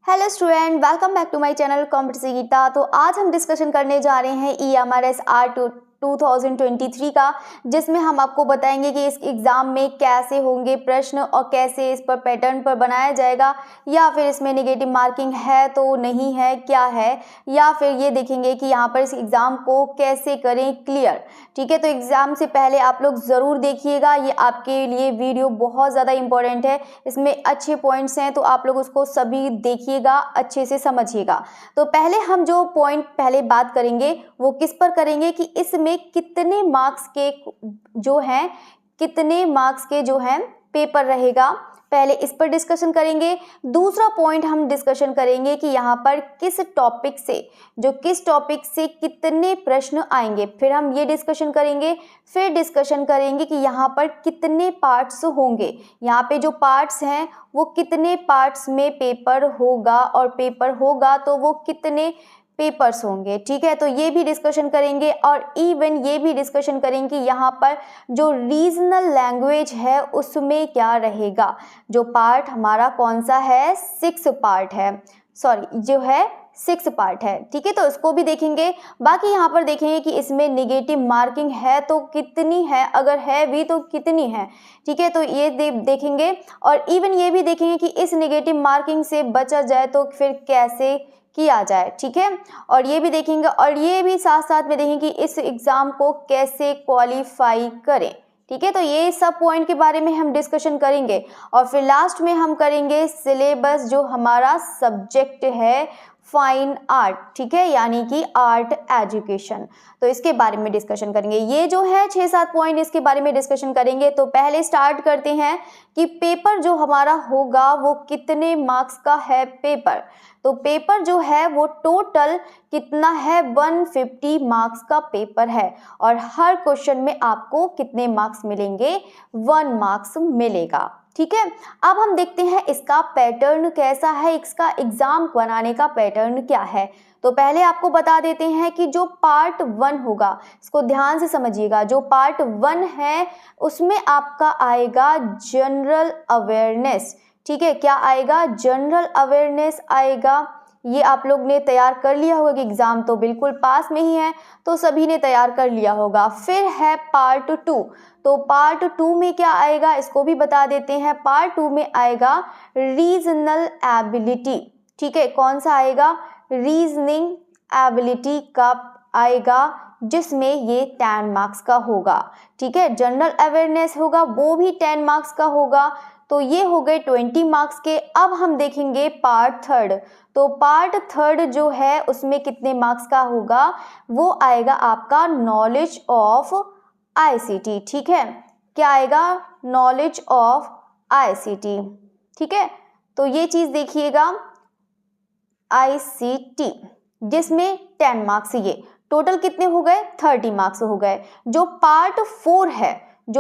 Hello student, welcome back to my channel competitive Geeta. तो आज हम डिस्कशन करने जा रहे हैं EMRS R 2023 का, जिसमें हम आपको बताएंगे कि इस एग्ज़ाम में कैसे होंगे प्रश्न और कैसे इस पर पैटर्न पर बनाया जाएगा, या फिर इसमें नेगेटिव मार्किंग है तो नहीं है, क्या है, या फिर ये देखेंगे कि यहाँ पर इस एग्ज़ाम को कैसे करें क्लियर। ठीक है, तो एग्ज़ाम से पहले आप लोग ज़रूर देखिएगा, ये आपके लिए वीडियो बहुत ज़्यादा इंपॉर्टेंट है। इसमें अच्छे पॉइंट्स हैं तो आप लोग उसको सभी देखिएगा, अच्छे से समझिएगा। तो पहले हम जो पॉइंट पहले बात करेंगे वो किस पर करेंगे कि इसमें कितने मार्क्स के जो हैं पेपर रहेगा, पहले इस पर डिस्कशन करेंगे। दूसरा पॉइंट हम डिस्कशन करेंगे कि यहाँ पर किस टॉपिक से कितने प्रश्न आएंगे, फिर हम ये डिस्कशन करेंगे। फिर डिस्कशन करेंगे कि यहाँ पर कितने पार्ट्स होंगे, यहाँ पे जो पार्ट्स हैं वो कितने पार्ट्स में पेपर होगा, और पेपर होगा तो वो कितने पेपर्स होंगे। ठीक है, तो ये भी डिस्कशन करेंगे, और इवन ये भी डिस्कशन करेंगे कि यहाँ पर जो रीजनल लैंग्वेज है उसमें क्या रहेगा। जो पार्ट हमारा कौन सा है, 6 पार्ट है। ठीक है, तो इसको भी देखेंगे। बाकी यहाँ पर देखेंगे कि इसमें नेगेटिव मार्किंग है तो कितनी है, अगर है भी तो कितनी है। ठीक है, तो ये देखेंगे, और इवन ये भी देखेंगे कि इस नेगेटिव मार्किंग से बचा जाए तो फिर कैसे किया जाए। ठीक है, और ये भी देखेंगे, और ये भी साथ साथ में देखेंगे कि इस एग्ज़ाम को कैसे क्वालिफाई करें। ठीक है, तो ये सब पॉइंट के बारे में हम डिस्कशन करेंगे, और फिर लास्ट में हम करेंगे सिलेबस, जो हमारा सब्जेक्ट है फाइन आर्ट। ठीक है, यानी कि आर्ट एजुकेशन, तो इसके बारे में डिस्कशन करेंगे। ये जो है 6-7 पॉइंट, इसके बारे में डिस्कशन करेंगे। तो पहले स्टार्ट करते हैं कि पेपर जो हमारा होगा वो कितने मार्क्स का है पेपर। तो पेपर जो है वो टोटल कितना है, 150 मार्क्स का पेपर है, और हर क्वेश्चन में आपको कितने मार्क्स मिलेंगे, 1 मार्क्स मिलेगा। ठीक है, अब हम देखते हैं इसका पैटर्न कैसा है, इसका एग्जाम बनाने का पैटर्न क्या है। तो पहले आपको बता देते हैं कि जो पार्ट 1 होगा, इसको ध्यान से समझिएगा। जो पार्ट 1 है उसमें आपका आएगा जनरल अवेयरनेस। ठीक है, क्या आएगा, जनरल अवेयरनेस आएगा। ये आप लोग ने तैयार कर लिया होगा कि एग्ज़ाम तो बिल्कुल पास में ही है, तो सभी ने तैयार कर लिया होगा। फिर है पार्ट 2। तो पार्ट 2 में क्या आएगा, इसको भी बता देते हैं। पार्ट 2 में आएगा रीजनल एबिलिटी। ठीक है, कौन सा आएगा, रीजनिंग एबिलिटी का आएगा, जिसमें ये 10 मार्क्स का होगा। ठीक है, जनरल अवेयरनेस होगा, वो भी 10 मार्क्स का होगा। तो ये हो गए 20 मार्क्स के। अब हम देखेंगे पार्ट 3। तो पार्ट 3 जो है उसमें कितने मार्क्स का होगा, वो आएगा आपका नॉलेज ऑफ ICT। ठीक है, क्या आएगा, नॉलेज ऑफ ICT। ठीक है, तो ये चीज़ देखिएगा, ICT, जिसमें 10 मार्क्स, ये टोटल कितने हो गए, 30 मार्क्स हो गए। जो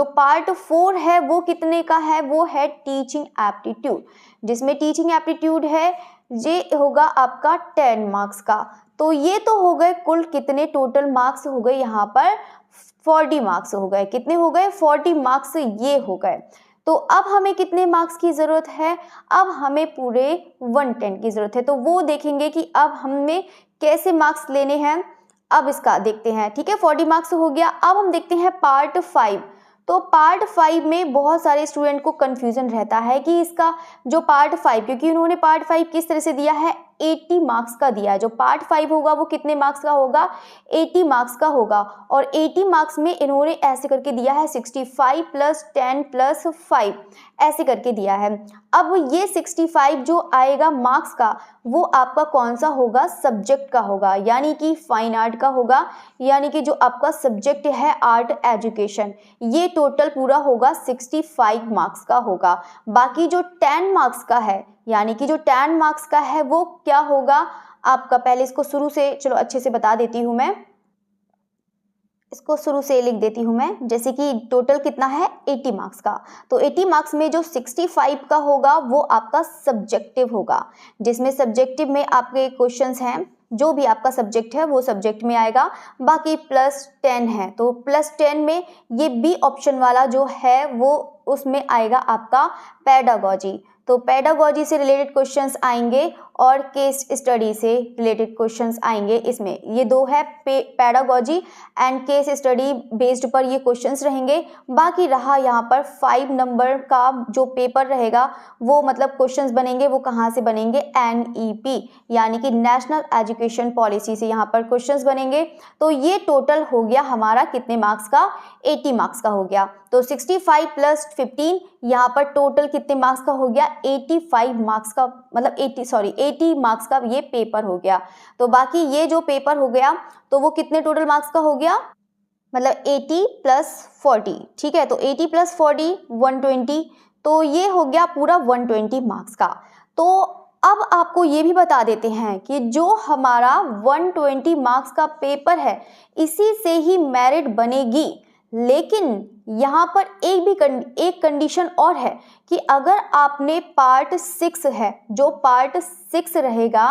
पार्ट 4 है वो कितने का है, वो है टीचिंग एप्टीट्यूड, जिसमें टीचिंग एप्टीट्यूड है, ये होगा आपका 10 मार्क्स का। तो ये तो हो गए कुल कितने टोटल मार्क्स हो गए, यहाँ पर 40 मार्क्स हो गए। कितने हो गए, 40 मार्क्स ये हो गए। तो अब हमें कितने मार्क्स की ज़रूरत है, अब हमें पूरे 110 की ज़रूरत है। तो वो देखेंगे कि अब हमें कैसे मार्क्स लेने हैं, अब इसका देखते हैं। ठीक है, 40 मार्क्स हो गया। अब हम देखते हैं पार्ट 5। तो पार्ट 5 में बहुत सारे स्टूडेंट को कन्फ्यूज़न रहता है कि इसका जो पार्ट 5, क्योंकि उन्होंने पार्ट 5 किस तरह से दिया है, 80 मार्क्स का दिया है। जो पार्ट 5 होगा वो कितने मार्क्स का होगा, 80 मार्क्स का होगा। और 80 मार्क्स में इन्होंने ऐसे करके दिया है 65 + 10 + 5, ऐसे करके दिया है। अब ये 65 जो आएगा मार्क्स का, वो आपका कौन सा होगा, सब्जेक्ट का होगा, यानी कि फाइन आर्ट का होगा, यानी कि जो आपका सब्जेक्ट है आर्ट एजुकेशन, ये टोटल पूरा होगा 65 मार्क्स का होगा। बाकी जो 10 मार्क्स का है, यानी कि जो 10 मार्क्स का है वो क्या होगा आपका, पहले इसको शुरू से चलो अच्छे से बता देती हूँ मैं, इसको शुरू से लिख देती हूँ मैं। जैसे कि टोटल कितना है, 80 मार्क्स का। तो 80 मार्क्स में जो 65 का होगा वो आपका सब्जेक्टिव होगा, जिसमें सब्जेक्टिव में आपके क्वेश्चंस हैं, जो भी आपका सब्जेक्ट है वो सब्जेक्ट में आएगा। बाकी +10 है, तो +10 में ये बी ऑप्शन वाला जो है वो उसमें आएगा आपका पेडागोजी। तो पेडागोजी से रिलेटेड क्वेश्चंस आएंगे और केस स्टडी से रिलेटेड क्वेश्चंस आएंगे। इसमें ये दो है, pedagogy and case study based पर ये क्वेश्चंस रहेंगे। बाकी रहा यहाँ पर 5 नंबर का जो पेपर रहेगा वो मतलब क्वेश्चंस बनेंगे, वो कहाँ से बनेंगे, NEP यानी कि नेशनल एजुकेशन पॉलिसी से यहाँ पर क्वेश्चंस बनेंगे। तो ये टोटल हो गया हमारा कितने मार्क्स का, 80 मार्क्स का हो गया। तो 65 + 15 यहाँ पर टोटल कितने मार्क्स का हो गया, 85 मार्क्स का, मतलब 80 मार्क्स का ये पेपर हो गया। तो बाकी ये जो पेपर हो गया तो वो कितने टोटल मार्क्स का हो गया, मतलब 80 + 40, ठीक है। तो 80 + 40 120, तो ये हो गया पूरा 120 मार्क्स का। तो अब आपको ये भी बता देते हैं कि जो हमारा 120 मार्क्स का पेपर है इसी से ही मेरिट बनेगी, लेकिन यहाँ पर एक कंडीशन और है कि अगर आपने पार्ट 6 है, जो पार्ट 6 रहेगा,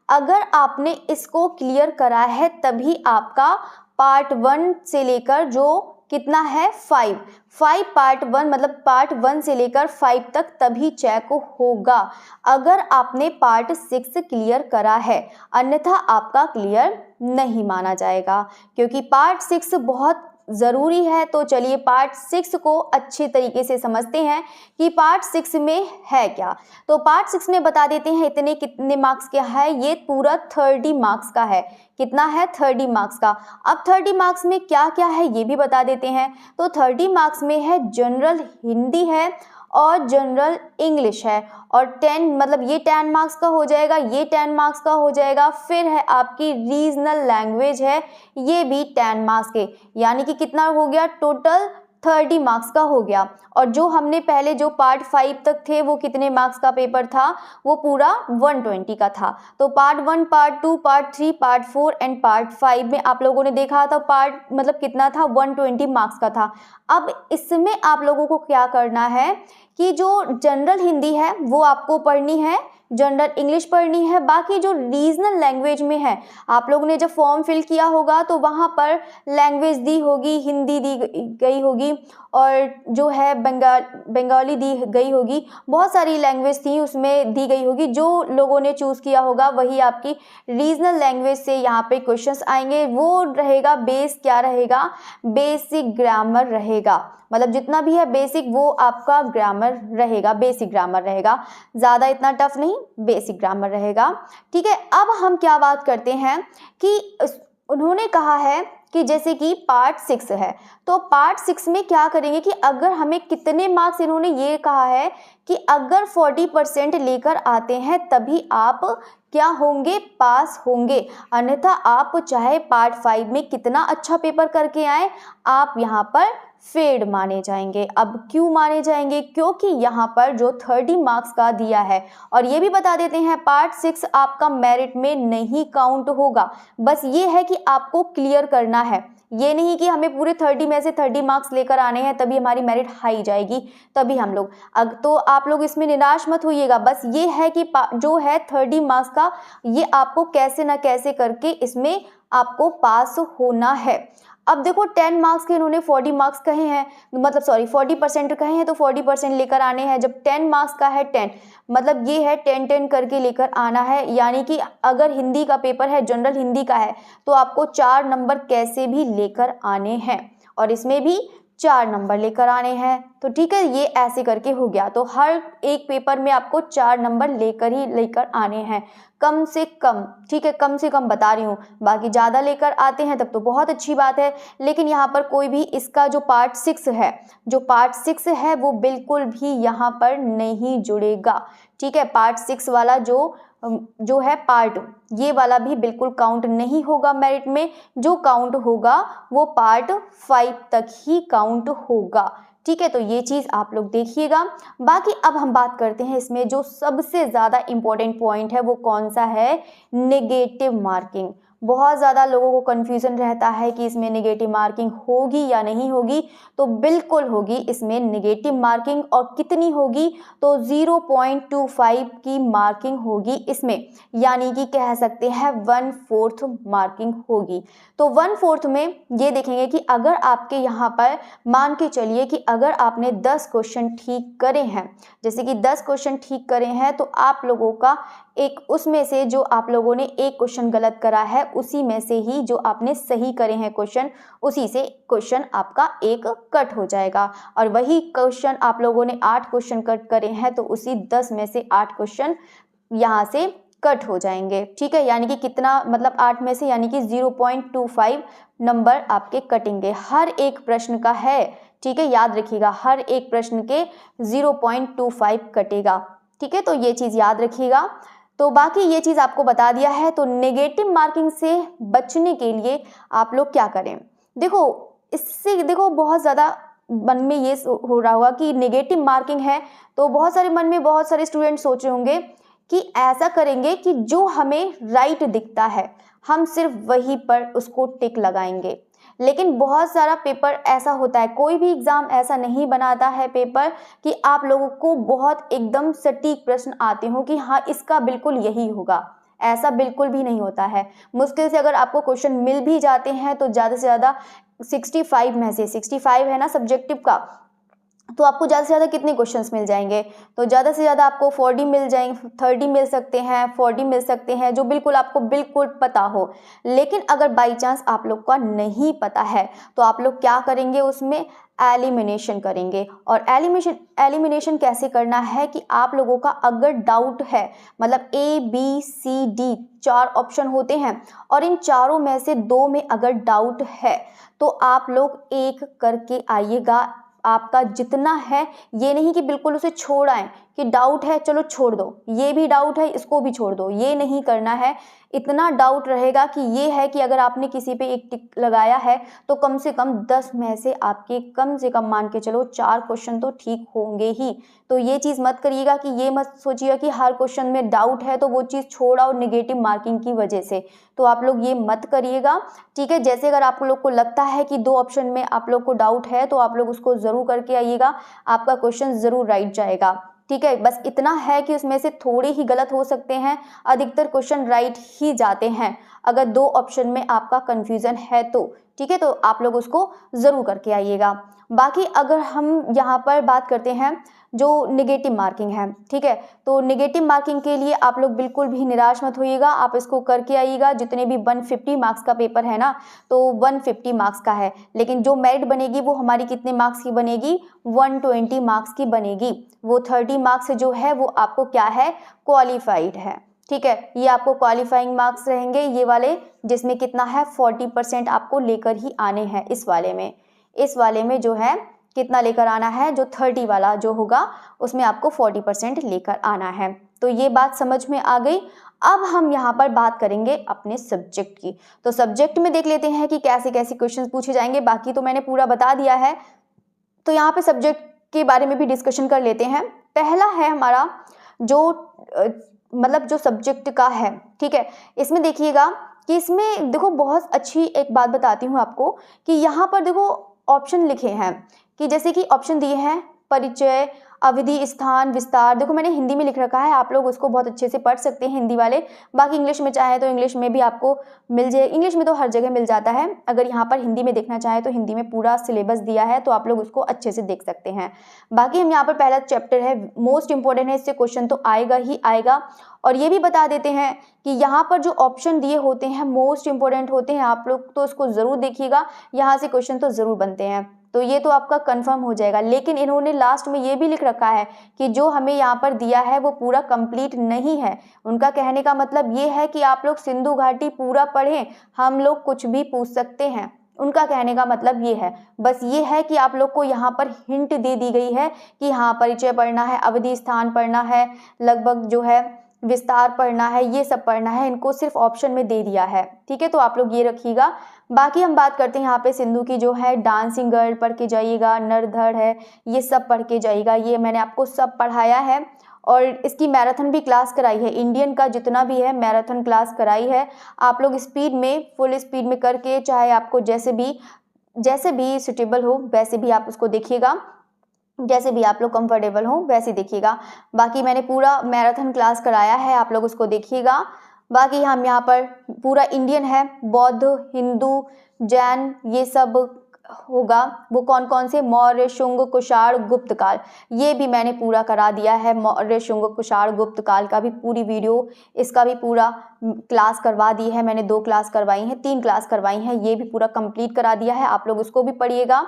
अगर आपने इसको क्लियर करा है तभी आपका पार्ट 1 से लेकर जो कितना है 5 पार्ट 1, मतलब पार्ट 1 से लेकर 5 तक तभी चेक होगा अगर आपने पार्ट 6 क्लियर करा है, अन्यथा आपका क्लियर नहीं माना जाएगा, क्योंकि पार्ट 6 बहुत ज़रूरी है। तो चलिए पार्ट 6 को अच्छे तरीके से समझते हैं कि पार्ट 6 में है क्या। तो पार्ट 6 में बता देते हैं इतने कितने मार्क्स का है, ये पूरा 30 मार्क्स का है। कितना है, 30 मार्क्स का। अब 30 मार्क्स में क्या क्या है ये भी बता देते हैं। तो 30 मार्क्स में है जनरल हिंदी है और जनरल इंग्लिश है, और 10 मतलब ये 10 मार्क्स का हो जाएगा, ये 10 मार्क्स का हो जाएगा। फिर है आपकी रीजनल लैंग्वेज है, ये भी 10 मार्क्स के, यानी कि कितना हो गया टोटल 30 मार्क्स का हो गया। और जो हमने पहले जो पार्ट 5 तक थे वो कितने मार्क्स का पेपर था, वो पूरा 120 का था। तो part 1, part 2, part 3, part 4 and part 5 में आप लोगों ने देखा था पार्ट मतलब कितना था, 120 मार्क्स का था। अब इसमें आप लोगों को क्या करना है कि जो जनरल हिंदी है वो आपको पढ़नी है, जनरल इंग्लिश पढ़नी है। बाकी जो रीजनल लैंग्वेज में है, आप लोगों ने जब फॉर्म फिल किया होगा तो वहाँ पर लैंग्वेज दी होगी, हिंदी दी गई होगी और जो है बंगाली दी गई होगी, बहुत सारी लैंग्वेज थी उसमें दी गई होगी। जो लोगों ने चूज़ किया होगा वही आपकी रीजनल लैंग्वेज से यहाँ पे क्वेश्चंस आएंगे। वो रहेगा बेस, क्या रहेगा, बेसिक ग्रामर रहेगा, मतलब जितना भी है बेसिक वो आपका ग्रामर रहेगा, बेसिक ग्रामर रहेगा, ज़्यादा इतना टफ नहीं, बेसिक ग्रामर रहेगा, ठीक है। अब हम क्या बात करते हैं कि उन्होंने कहा है कि जैसे कि पार्ट 6 है, तो पार्ट 6 में क्या करेंगे कि अगर हमें कितने मार्क्स, इन्होंने ये कहा है कि अगर 40% लेकर आते हैं तभी आप क्या होंगे, पास होंगे, अन्यथा आप चाहे पार्ट 5 में कितना अच्छा पेपर करके आए, आप यहाँ पर फेड माने जाएंगे। अब क्यों माने जाएंगे, क्योंकि यहाँ पर जो 30 मार्क्स का दिया है, और ये भी बता देते हैं पार्ट 6 आपका मेरिट में नहीं काउंट होगा, बस ये है कि आपको क्लियर करना है, ये नहीं कि हमें पूरे 30 में से 30 मार्क्स लेकर आने हैं तभी हमारी मेरिट हाई जाएगी, तभी हम लोग तो आप लोग इसमें निराश मत होइएगा। बस ये है कि जो है 30 मार्क्स का, ये आपको कैसे ना कैसे करके इसमें आपको पास होना है। अब देखो 10 मार्क्स के इन्होंने 40 मार्क्स कहे हैं, मतलब सॉरी 40% कहे हैं, तो 40% लेकर आने हैं। जब 10 मार्क्स का है 10, मतलब ये है 10-10 करके लेकर आना है, यानी कि अगर हिंदी का पेपर है, जनरल हिंदी का है, तो आपको 4 नंबर कैसे भी लेकर आने हैं, और इसमें भी 4 नंबर लेकर आने हैं। तो ठीक है, ये ऐसे करके हो गया। तो हर एक पेपर में आपको 4 नंबर लेकर आने हैं कम से कम, ठीक है, कम से कम बता रही हूँ, बाकी ज़्यादा लेकर आते हैं तब तो बहुत अच्छी बात है। लेकिन यहाँ पर कोई भी इसका जो पार्ट 6 है, जो पार्ट 6 है वो बिल्कुल भी यहाँ पर नहीं जुड़ेगा, ठीक है। पार्ट 6 वाला जो है पार्ट, ये वाला भी बिल्कुल काउंट नहीं होगा मेरिट में। जो काउंट होगा वो पार्ट 5 तक ही काउंट होगा, ठीक है। तो ये चीज़ आप लोग देखिएगा। बाकी अब हम बात करते हैं इसमें जो सबसे ज़्यादा इम्पोर्टेंट पॉइंट है वो कौन सा है, नेगेटिव मार्किंग। बहुत ज़्यादा लोगों को कन्फ्यूज़न रहता है कि इसमें नेगेटिव मार्किंग होगी या नहीं होगी, तो बिल्कुल होगी इसमें नेगेटिव मार्किंग। और कितनी होगी, तो 0.25 की मार्किंग होगी इसमें, यानी कि कह सकते हैं 1/4 मार्किंग होगी। तो 1/4 में ये देखेंगे कि अगर आपके यहाँ पर मान के चलिए कि अगर आपने 10 क्वेश्चन ठीक करे हैं, जैसे कि 10 क्वेश्चन ठीक करे हैं, तो आप लोगों का एक उसमें से जो आप लोगों ने एक क्वेश्चन गलत करा है, उसी में से ही जो आपने सही करे हैं क्वेश्चन, उसी से क्वेश्चन आपका एक कट हो जाएगा। और वही क्वेश्चन आप लोगों ने 8 क्वेश्चन कट करे हैं, तो उसी 10 में से 8 क्वेश्चन यहाँ से कट हो जाएंगे। ठीक है, यानी कि कितना, मतलब 8 में से यानी कि 0.25 नंबर आपके कटेंगे। हर एक प्रश्न का है, ठीक है, याद रखिएगा, हर एक प्रश्न के 0.25 कटेगा। ठीक है, तो ये चीज़ याद रखिएगा। तो बाकी ये चीज़ आपको बता दिया है। तो नेगेटिव मार्किंग से बचने के लिए आप लोग क्या करें, देखो इससे देखो बहुत ज़्यादा मन में ये हो रहा होगा कि नेगेटिव मार्किंग है, तो बहुत सारे मन में बहुत सारे स्टूडेंट सोच रहे होंगे कि ऐसा करेंगे कि जो हमें राइट दिखता है हम सिर्फ वहीं पर उसको टिक लगाएंगे। लेकिन बहुत सारा पेपर ऐसा होता है, कोई भी एग्ज़ाम ऐसा नहीं बनाता है पेपर कि आप लोगों को बहुत एकदम सटीक प्रश्न आते हो कि हाँ इसका बिल्कुल यही होगा। ऐसा बिल्कुल भी नहीं होता है। मुश्किल से अगर आपको क्वेश्चन मिल भी जाते हैं तो ज़्यादा से ज़्यादा 65 में से 65 है ना सब्जेक्टिव का, तो आपको ज़्यादा से ज़्यादा कितने क्वेश्चंस मिल जाएंगे, तो ज़्यादा से ज़्यादा आपको 40 मिल जाएंगे, 30 मिल सकते हैं, 40 मिल सकते हैं, जो बिल्कुल आपको बिल्कुल पता हो। लेकिन अगर बाई चांस आप लोग का नहीं पता है तो आप लोग क्या करेंगे, उसमें एलिमिनेशन करेंगे। और एलिमिनेशन कैसे करना है कि आप लोगों का अगर डाउट है, मतलब ABCD 4 ऑप्शन होते हैं और इन चारों में से 2 में अगर डाउट है तो आप लोग एक करके आइएगा। आपका जितना है, ये नहीं कि बिल्कुल उसे छोड़ आए कि डाउट है चलो छोड़ दो, ये भी डाउट है इसको भी छोड़ दो, ये नहीं करना है। इतना डाउट रहेगा कि ये है कि अगर आपने किसी पे एक टिक लगाया है तो कम से कम 10 में से आपके कम से कम मान के चलो 4 क्वेश्चन तो ठीक होंगे ही। तो ये चीज़ मत करिएगा कि ये मत सोचिएगा कि हर क्वेश्चन में डाउट है तो वो चीज़ छोड़ आओ नेगेटिव मार्किंग की वजह से, तो आप लोग ये मत करिएगा। ठीक है, जैसे अगर आप लोग को लगता है कि 2 ऑप्शन में आप लोग को डाउट है तो आप लोग उसको ज़रूर करके आइएगा, आपका क्वेश्चन ज़रूर राइट जाएगा। ठीक है, बस इतना है कि उसमें से थोड़े ही गलत हो सकते हैं, अधिकतर क्वेश्चन राइट ही जाते हैं अगर 2 ऑप्शन में आपका कन्फ्यूज़न है तो। ठीक है, तो आप लोग उसको ज़रूर करके आइएगा। बाकी अगर हम यहाँ पर बात करते हैं जो नेगेटिव मार्किंग है, ठीक है, तो नेगेटिव मार्किंग के लिए आप लोग बिल्कुल भी निराश मत होइएगा, आप इसको करके आइएगा। जितने भी 150 मार्क्स का पेपर है ना, तो 150 मार्क्स का है, लेकिन जो मेरिट बनेगी वो हमारी कितने मार्क्स की बनेगी, 120 मार्क्स की बनेगी। वो 30 मार्क्स जो है वो आपको क्या है, क्वालिफाइड है। ठीक है, ये आपको क्वालिफाइंग मार्क्स रहेंगे ये वाले, जिसमें कितना है 40% आपको लेकर ही आने हैं। इस वाले में जो है कितना लेकर आना है, जो 30 वाला जो होगा उसमें आपको 40% लेकर आना है। तो ये बात समझ में आ गई। अब हम यहाँ पर बात करेंगे अपने सब्जेक्ट की। तो सब्जेक्ट में देख लेते हैं कि कैसे कैसे क्वेश्चन पूछे जाएंगे, बाकी तो मैंने पूरा बता दिया है। तो यहाँ पे सब्जेक्ट के बारे में भी डिस्कशन कर लेते हैं। पहला है हमारा जो मतलब जो सब्जेक्ट का है, ठीक है, इसमें देखिएगा कि इसमें देखो बहुत अच्छी एक बात बताती हूँ आपको कि यहाँ पर देखो ऑप्शन लिखे हैं कि जैसे कि ऑप्शन दिए हैं परिचय, अवधि, स्थान, विस्तार। देखो मैंने हिंदी में लिख रखा है, आप लोग उसको बहुत अच्छे से पढ़ सकते हैं हिंदी वाले। बाकी इंग्लिश में चाहे तो इंग्लिश में भी आपको मिल जाए, इंग्लिश में तो हर जगह मिल जाता है। अगर यहाँ पर हिंदी में देखना चाहे तो हिंदी में पूरा सिलेबस दिया है, तो आप लोग उसको अच्छे से देख सकते हैं। बाकी हम यहाँ पर पहला चैप्टर है, मोस्ट इंपॉर्टेंट है, इससे क्वेश्चन तो आएगा ही आएगा। और ये भी बता देते हैं कि यहाँ पर जो ऑप्शन दिए होते हैं मोस्ट इंपॉर्टेंट होते हैं, आप लोग तो उसको ज़रूर देखिएगा, यहाँ से क्वेश्चन तो ज़रूर बनते हैं। तो ये तो आपका कंफर्म हो जाएगा। लेकिन इन्होंने लास्ट में ये भी लिख रखा है कि जो हमें यहाँ पर दिया है वो पूरा कंप्लीट नहीं है। उनका कहने का मतलब ये है कि आप लोग सिंधु घाटी पूरा पढ़ें, हम लोग कुछ भी पूछ सकते हैं। उनका कहने का मतलब ये है, बस ये है कि आप लोग को यहाँ पर हिंट दे दी गई है कि हाँ परिचय पढ़ना है, अवधि, स्थान पढ़ना है, लगभग जो है विस्तार पढ़ना है, ये सब पढ़ना है। इनको सिर्फ ऑप्शन में दे दिया है। ठीक है, तो आप लोग ये रखिएगा। बाकी हम बात करते हैं यहाँ पे सिंधु की जो है डांसिंग गर्ल पढ़ के जाइएगा, नरधड़ है, ये सब पढ़ के जाइएगा। ये मैंने आपको सब पढ़ाया है। और इसकी मैराथन भी क्लास कराई है, इंडियन का जितना भी है मैराथन क्लास कराई है। आप लोग स्पीड में, फुल स्पीड में करके, चाहे आपको जैसे भी सूटेबल हो वैसे भी आप उसको देखिएगा, जैसे भी आप लोग कंफर्टेबल हो वैसे देखिएगा। बाकी मैंने पूरा मैराथन क्लास कराया है, आप लोग उसको देखिएगा। बाकी हम यहाँ पर पूरा इंडियन है, बौद्ध, हिंदू, जैन, ये सब होगा। वो कौन कौन से, मौर्य, शुंग, कुषाण, गुप्त काल, ये भी मैंने पूरा करा दिया है। मौर्य, शुंग, कुषाण, गुप्त काल का भी पूरी वीडियो, इसका भी पूरा क्लास करवा दी है मैंने। 2 क्लास करवाई हैं, 3 क्लास करवाई हैं, ये भी पूरा कंप्लीट करा दिया है। आप लोग उसको भी पढ़िएगा,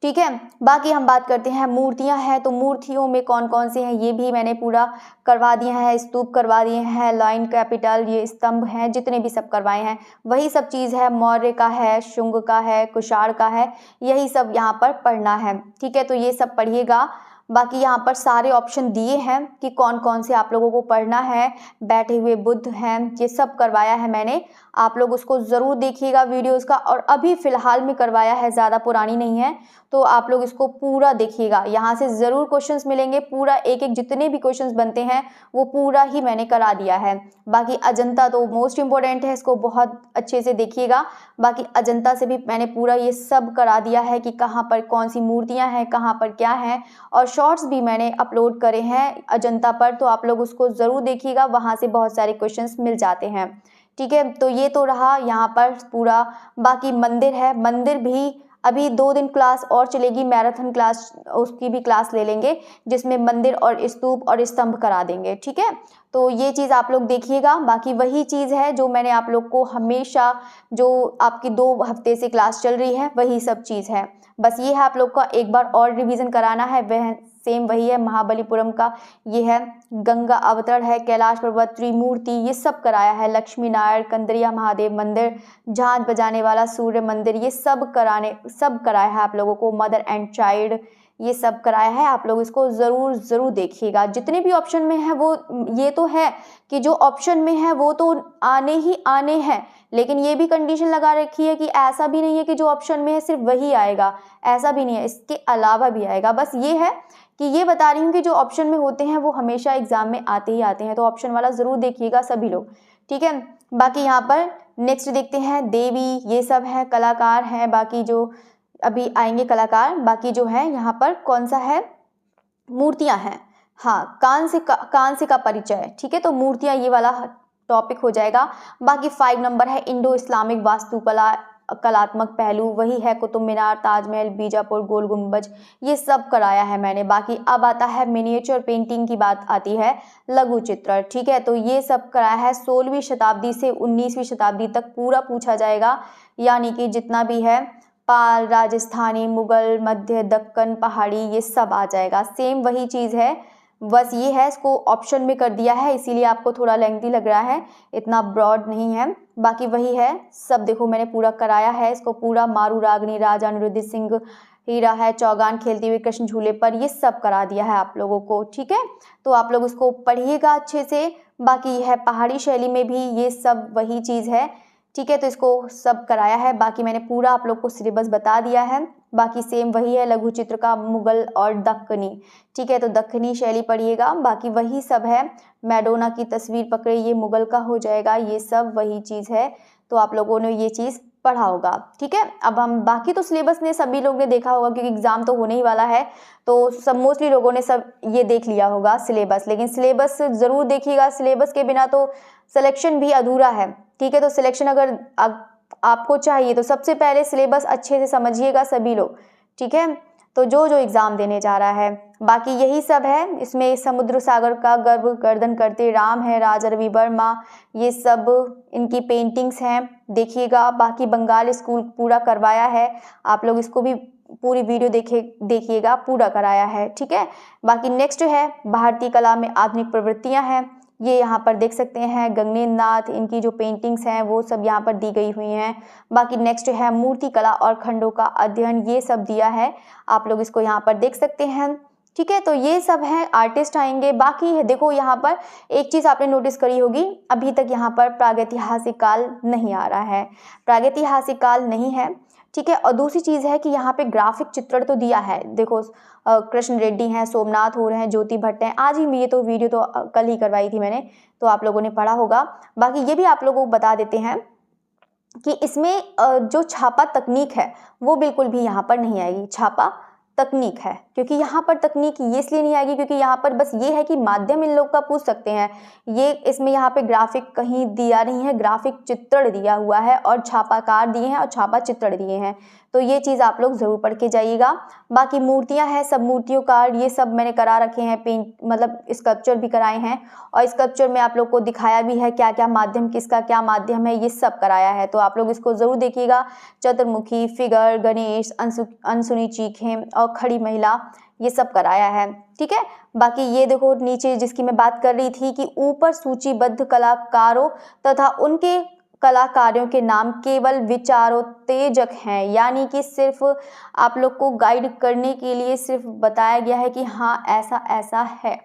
ठीक है। बाकी हम बात करते हैं मूर्तियां हैं, तो मूर्तियों में कौन कौन से हैं ये भी मैंने पूरा करवा दिए हैं। स्तूप करवा दिए हैं, लाइन कैपिटल, ये स्तंभ हैं, जितने भी सब करवाए हैं वही सब चीज़ है। मौर्य का है, शुंग का है, कुषाण का है, यही सब यहाँ पर पढ़ना है, ठीक है। तो ये सब पढ़िएगा। बाकी यहाँ पर सारे ऑप्शन दिए हैं कि कौन कौन से आप लोगों को पढ़ना है। बैठे हुए बुद्ध हैं, ये सब करवाया है मैंने, आप लोग उसको ज़रूर देखिएगा वीडियोस का। और अभी फ़िलहाल में करवाया है, ज़्यादा पुरानी नहीं है, तो आप लोग इसको पूरा देखिएगा। यहाँ से ज़रूर क्वेश्चंस मिलेंगे, पूरा एक एक जितने भी क्वेश्चंस बनते हैं वो पूरा ही मैंने करा दिया है। बाकी अजंता तो मोस्ट इम्पोर्टेंट है, इसको बहुत अच्छे से देखिएगा। बाकी अजंता से भी मैंने पूरा ये सब करा दिया है कि कहाँ पर कौन सी मूर्तियाँ हैं, कहाँ पर क्या है। और शॉर्ट्स भी मैंने अपलोड करे हैं अजंता पर, तो आप लोग उसको ज़रूर देखिएगा, वहाँ से बहुत सारे क्वेश्चंस मिल जाते हैं, ठीक है। तो ये तो रहा यहाँ पर पूरा। बाकी मंदिर है, मंदिर भी अभी 2 दिन क्लास और चलेगी, मैराथन क्लास, उसकी भी क्लास ले लेंगे जिसमें मंदिर और स्तूप और स्तंभ करा देंगे, ठीक है। तो ये चीज़ आप लोग देखिएगा। बाकी वही चीज़ है जो मैंने आप लोग को हमेशा, जो आपकी 2 हफ्ते से क्लास चल रही है, वही सब चीज़ है। बस ये है, आप लोग का एक बार और रिवीजन कराना है, वह सेम वही है। महाबलीपुरम का ये है, गंगा अवतरण है, कैलाश पर्वत, त्रिमूर्ति, ये सब कराया है। लक्ष्मी नारायण, कंदरिया महादेव मंदिर, झांझ बजाने वाला सूर्य मंदिर, ये सब कराया है आप लोगों को। मदर एंड चाइल्ड, ये सब कराया है, आप लोग इसको ज़रूर देखिएगा। जितने भी ऑप्शन में है वो, ये तो है कि जो ऑप्शन में है वो तो आने ही आने हैं, लेकिन ये भी कंडीशन लगा रखी है कि ऐसा भी नहीं है कि जो ऑप्शन में है सिर्फ वही आएगा, ऐसा भी नहीं है, इसके अलावा भी आएगा। बस ये है कि ये बता रही हूँ कि जो ऑप्शन में होते हैं वो हमेशा एग्जाम में आते ही आते हैं, तो ऑप्शन वाला ज़रूर देखिएगा सभी लोग, ठीक है। बाकी यहाँ पर नेक्स्ट देखते हैं, देवी, ये सब है, कलाकार हैं, बाकी जो अभी आएंगे कलाकार। बाकी जो है यहाँ पर कौन सा है, मूर्तियाँ हैं, हाँ, कांस्य का परिचय, ठीक है। तो मूर्तियाँ ये वाला टॉपिक हो जाएगा। बाकी 5 नंबर है, इंडो इस्लामिक वास्तुकला, कलात्मक पहलू, वही है कुतुब मीनार, ताजमहल, बीजापुर, गोल गुंबज, ये सब कराया है मैंने। बाकी अब आता है मिनिएचर पेंटिंग की बात आती है, लघु चित्र, ठीक है। तो ये सब कराया है, 16वीं शताब्दी से 19वीं शताब्दी तक पूरा पूछा जाएगा, यानी कि जितना भी है, पाल, राजस्थानी, मुगल, मध्य, दक्कन, पहाड़ी, ये सब आ जाएगा। सेम वही चीज़ है, बस ये है इसको ऑप्शन में कर दिया है, इसीलिए आपको थोड़ा लेंथी लग रहा है, इतना ब्रॉड नहीं है। बाकी वही है सब, देखो मैंने पूरा कराया है इसको पूरा। मारू रागनी, राजा अनिरुद्ध सिंह, हीरा है, चौगान खेलते हुए कृष्ण झूले पर, ये सब करा दिया है आप लोगों को, ठीक है। तो आप लोग उसको पढ़िएगा अच्छे से। बाकी है पहाड़ी शैली में भी ये सब वही चीज़ है, ठीक है। तो इसको सब कराया है। बाकी मैंने पूरा आप लोग को सिलेबस बता दिया है। बाकी सेम वही है, लघु चित्र का, मुगल और दक्कनी, ठीक है। तो दक्कनी शैली पढ़िएगा। बाकी वही सब है, मैडोना की तस्वीर पकड़े, ये मुगल का हो जाएगा, ये सब वही चीज़ है। तो आप लोगों ने ये चीज़ पढ़ा होगा, ठीक है। अब हम बाकी तो सिलेबस ने सभी लोग ने देखा होगा, क्योंकि एग्ज़ाम तो होने ही वाला है, तो सब मोस्टली लोगों ने सब ये देख लिया होगा सिलेबस। लेकिन सिलेबस ज़रूर देखिएगा, सिलेबस के बिना तो सिलेक्शन भी अधूरा है, ठीक है। तो सिलेक्शन अगर आपको चाहिए तो सबसे पहले सिलेबस अच्छे से समझिएगा सभी लोग, ठीक है। तो जो एग्ज़ाम देने जा रहा है, बाकी यही सब है। इसमें समुद्र सागर का गर्भ गर्दन करते राम है, राजा रवि वर्मा, ये सब इनकी पेंटिंग्स हैं, देखिएगा। बाकी बंगाल स्कूल पूरा करवाया है, आप लोग इसको भी पूरी वीडियो देखिएगा, पूरा कराया है, ठीक है। बाकी नेक्स्ट है, भारतीय कला में आधुनिक प्रवृत्तियाँ हैं, ये यहाँ पर देख सकते हैं। गगनेंद्र नाथ, इनकी जो पेंटिंग्स हैं वो सब यहाँ पर दी गई हुई हैं। बाकी नेक्स्ट है मूर्ति कला और खंडों का अध्ययन, ये सब दिया है, आप लोग इसको यहाँ पर देख सकते हैं, ठीक है। तो ये सब है, आर्टिस्ट आएंगे। बाकी है, देखो यहाँ पर एक चीज़ आपने नोटिस करी होगी, अभी तक यहाँ पर प्रागैतिहासिक काल नहीं आ रहा है, प्रागैतिहासिक काल नहीं है, ठीक है। और दूसरी चीज़ है कि यहाँ पे ग्राफिक चित्रण तो दिया है, देखो कृष्ण रेड्डी हैं, सोमनाथ हो रहे हैं, ज्योति भट्ट हैं, आज ही ये तो वीडियो तो कल ही करवाई थी मैंने, तो आप लोगों ने पढ़ा होगा। बाकी ये भी आप लोगों को बता देते हैं कि इसमें जो छापा तकनीक है वो बिल्कुल भी यहाँ पर नहीं आएगी, छापा तकनीक है, क्योंकि यहाँ पर तकनीक ये इसलिए नहीं आएगी क्योंकि यहाँ पर बस ये है कि माध्यम इन लोग का पूछ सकते हैं, ये इसमें यहाँ पे ग्राफिक कहीं दिया नहीं है, ग्राफिक चित्रण दिया हुआ है और छापाकार दिए हैं और छापा चित्रण दिए हैं, तो ये चीज़ आप लोग ज़रूर पढ़ के जाइएगा। बाकी मूर्तियाँ हैं, सब मूर्तियों का ये सब मैंने करा रखे हैं, पेंट मतलब स्कल्पचर भी कराए हैं, और स्कल्पचर में आप लोग को दिखाया भी है क्या क्या माध्यम, किसका क्या माध्यम है, ये सब कराया है, तो आप लोग इसको ज़रूर देखिएगा। चतुर्मुखी, फिगर, गणेश, अनसुनी चीखें और खड़ी महिला, ये सब कराया है, ठीक है। बाकी ये देखो नीचे जिसकी मैं बात कर रही थी कि ऊपर सूचीबद्ध कलाकारों तथा उनके कलाकारों के नाम केवल विचारोत्तेजक हैं, यानी कि सिर्फ आप लोग को गाइड करने के लिए सिर्फ बताया गया है कि हाँ ऐसा ऐसा है,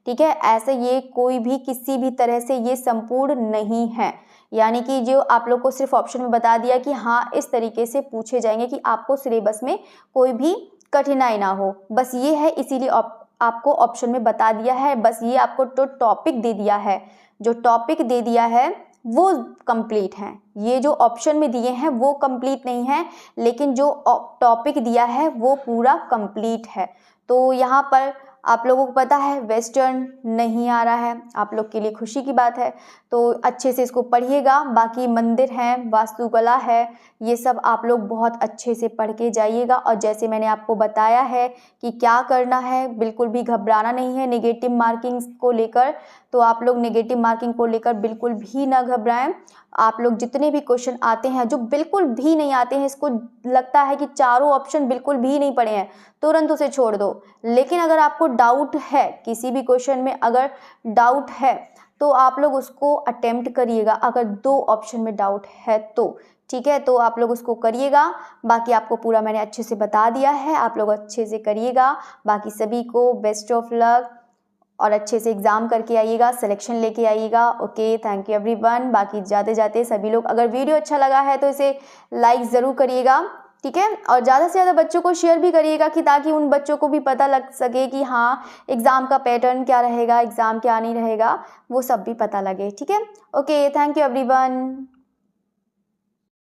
ठीक है। ऐसे ये कोई भी किसी भी तरह से ये संपूर्ण नहीं है, यानी कि जो आप लोग को सिर्फ ऑप्शन में बता दिया कि हाँ इस तरीके से पूछे जाएंगे कि आपको सिलेबस में कोई भी कठिनाई ना हो, बस ये है, इसीलिए आपको ऑप्शन में बता दिया है। बस ये आपको जो टॉपिक दे दिया है, जो टॉपिक दे दिया है वो कंप्लीट है, ये जो ऑप्शन में दिए हैं वो कंप्लीट नहीं है, लेकिन जो टॉपिक दिया है वो पूरा कंप्लीट है। तो यहाँ पर आप लोगों को पता है वेस्टर्न नहीं आ रहा है, आप लोग के लिए खुशी की बात है, तो अच्छे से इसको पढ़िएगा। बाकी मंदिर हैं, वास्तुकला है, ये सब आप लोग बहुत अच्छे से पढ़ के जाइएगा। और जैसे मैंने आपको बताया है कि क्या करना है, बिल्कुल भी घबराना नहीं है नेगेटिव मार्किंग को लेकर, तो आप लोग नेगेटिव मार्किंग को लेकर बिल्कुल भी ना घबराएं। आप लोग जितने भी क्वेश्चन आते हैं, जो बिल्कुल भी नहीं आते हैं, इसको लगता है कि चारों ऑप्शन बिल्कुल भी नहीं पढ़े हैं, तुरंत उसे छोड़ दो। लेकिन अगर आपको डाउट है किसी भी क्वेश्चन में, अगर डाउट है तो आप लोग उसको अटेम्प्ट करिएगा, अगर 2 ऑप्शन में डाउट है तो, ठीक है, तो आप लोग उसको करिएगा। बाकी आपको पूरा मैंने अच्छे से बता दिया है, आप लोग अच्छे से करिएगा। बाकी सभी को बेस्ट ऑफ लक और अच्छे से एग्ज़ाम करके आइएगा, सिलेक्शन लेके आइएगा। Okay, thank you everyone. बाकी जाते जाते सभी लोग, अगर वीडियो अच्छा लगा है तो इसे लाइक ज़रूर करिएगा, ठीक है, और ज़्यादा से ज़्यादा बच्चों को शेयर भी करिएगा कि ताकि उन बच्चों को भी पता लग सके कि हाँ एग्ज़ाम का पैटर्न क्या रहेगा, एग्ज़ाम क्या नहीं रहेगा, वो सब भी पता लगे, ठीक है। Okay, thank you everyone.